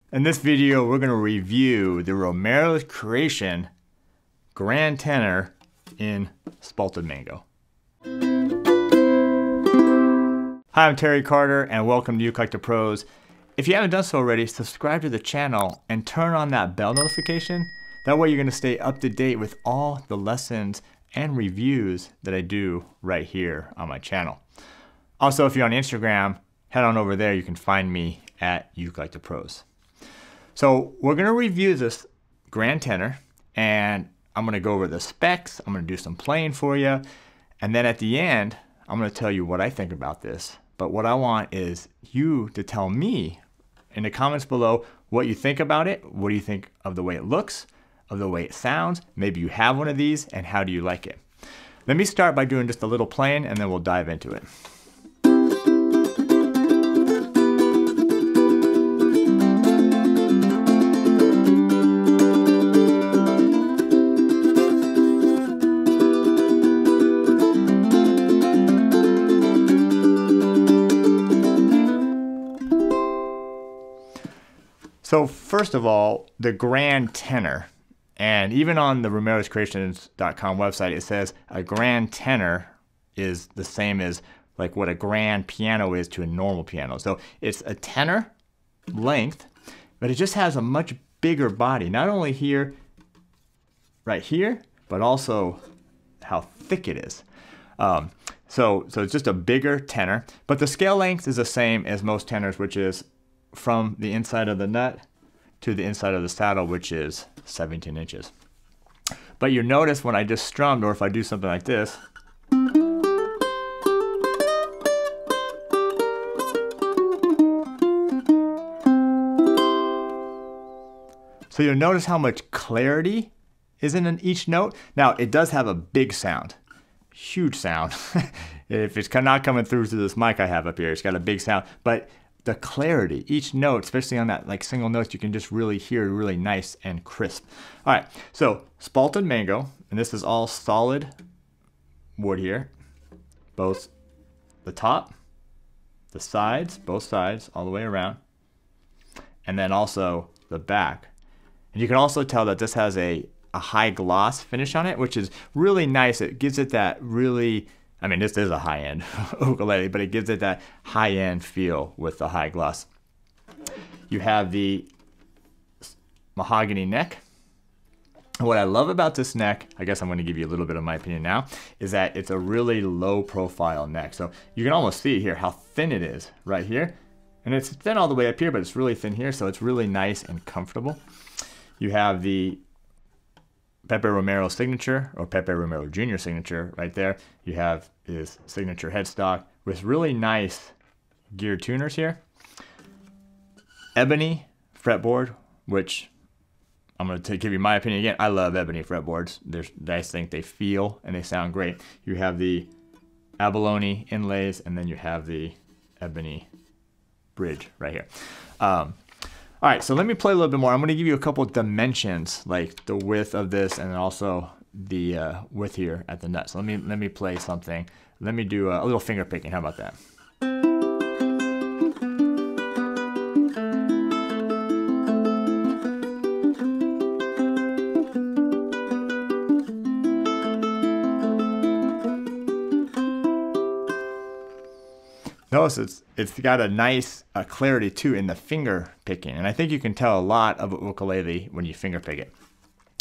In this video, we're going to review the Romero's Creation Grand Tenor in Spalted Mango. Hi, I'm Terry Carter and welcome to ukelikethepros. If you haven't done so already, subscribe to the channel and turn on that bell notification. That way you're going to stay up to date with all the lessons and reviews that I do right here on my channel. Also, if you're on Instagram, head on over there. You can find me at ukelikethepros. So we're going to review this Grand Tenor, and I'm going to go over the specs. I'm going to do some playing for you. And then at the end, I'm going to tell you what I think about this. But what I want is you to tell me in the comments below what you think about it. What do you think of the way it looks, of the way it sounds? Maybe you have one of these, and how do you like it? Let me start by doing just a little playing, and then we'll dive into it. So first of all, the Grand Tenor, and even on the romoroscreations.com website, it says a grand tenor is the same as like what a grand piano is to a normal piano. So it's a tenor length, but it just has a much bigger body. Not only here, right here, but also how thick it is. So it's just a bigger tenor, but the scale length is the same as most tenors, which is from the inside of the nut to the inside of the saddle, which is 17 inches. But you notice when I just strummed, or if I do something like this, so you'll notice how much clarity is in each note. Now, it does have a big sound, huge sound. If it's not coming through this mic I have up here, it's got a big sound, but the clarity, each note, especially on that like single notes, you can just really hear really nice and crisp. All right, so Spalted Mango, and this is all solid wood here, both the top, the sides, both sides, all the way around, and then also the back. And you can also tell that this has a high gloss finish on it, which is really nice. It gives it that really, I mean, this is a high-end ukulele, but it gives it that high-end feel with the high gloss. You have the mahogany neck. And what I love about this neck, I guess I'm going to give you a little bit of my opinion now, is that it's a really low-profile neck. So you can almost see here how thin it is right here. And it's thin all the way up here, but it's really thin here, so it's really nice and comfortable. You have the Pepe Romero signature, or Pepe Romero Jr signature right there. You have his signature headstock with really nice gear tuners here. Ebony fretboard, which I'm going to give you my opinion again. I love ebony fretboards. I think they feel and they sound great. You have the abalone inlays, and then you have the ebony bridge right here. All right, so let me play a little bit more. I'm going to give you a couple of dimensions, like the width of this and also the width here at the nut. So let me play something. Let me do a little finger picking. How about that? Notice it's got a nice clarity too in the finger picking, and I think you can tell a lot of a ukulele when you finger pick it.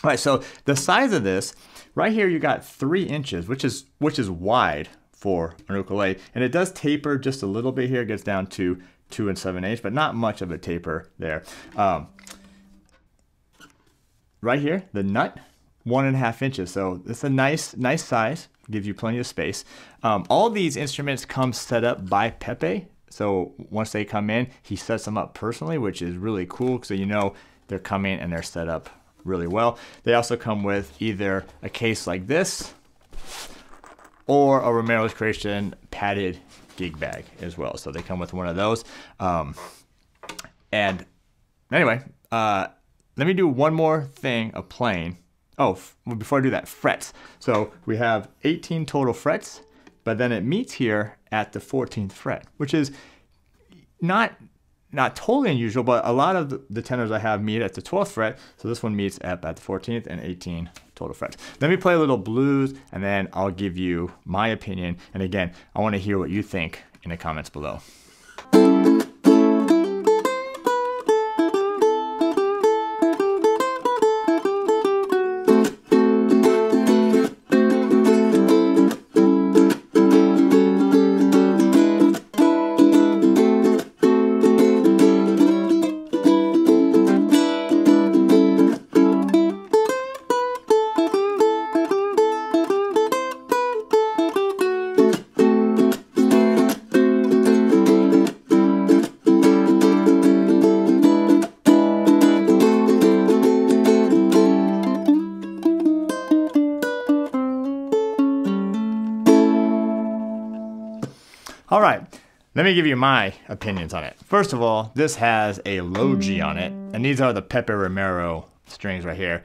All right, so the size of this right here, you got 3 inches, which is wide for an ukulele, and it does taper just a little bit here. It gets down to 2 7/8, but not much of a taper there. Right here, the nut, 1.5 inches, so it's a nice size. Gives you plenty of space. All these instruments come set up by Pepe. So once they come in, he sets them up personally, which is really cool. So you know they're coming and they're set up really well. They also come with either a case like this or a Romero's Creation padded gig bag as well. So they come with one of those. And anyway, let me do one more thing of playing. Oh, before I do that, frets. So we have 18 total frets, but then it meets here at the 14th fret, which is not not totally unusual, but a lot of the tenors I have meet at the 12th fret. So this one meets at the 14th and 18 total frets. Let me play a little blues, and then I'll give you my opinion. And again, I want to hear what you think in the comments below. All right, let me give you my opinions on it. First of all, this has a low G on it, and these are the Pepe Romero strings right here.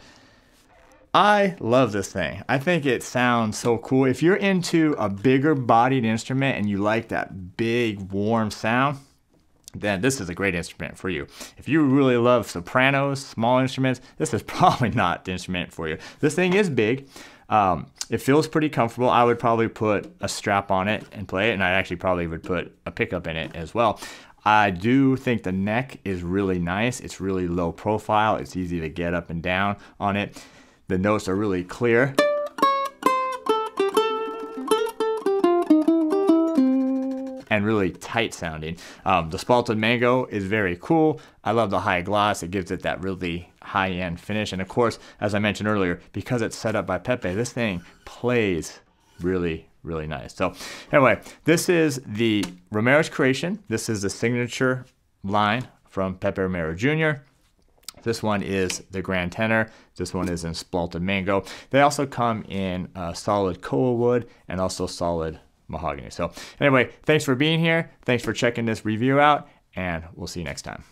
I love this thing. I think it sounds so cool. If you're into a bigger bodied instrument and you like that big warm sound, then this is a great instrument for you. If you really love sopranos, small instruments, this is probably not the instrument for you. This thing is big. It feels pretty comfortable. I would probably put a strap on it and play it, and I actually probably would put a pickup in it as well. I do think the neck is really nice. It's really low profile. It's easy to get up and down on it. The notes are really clear. And really tight sounding. The Spalted Mango is very cool. I love the high gloss. It gives it that really high-end finish. And of course, as I mentioned earlier, because it's set up by Pepe, this thing plays really, really nice. So anyway, this is the Romero's creation. This is the signature line from Pepe Romero Jr. This one is the Grand Tenor. This one is in Spalted Mango. They also come in solid koa wood and also solid mahogany. So anyway, thanks for being here. Thanks for checking this review out, and we'll see you next time.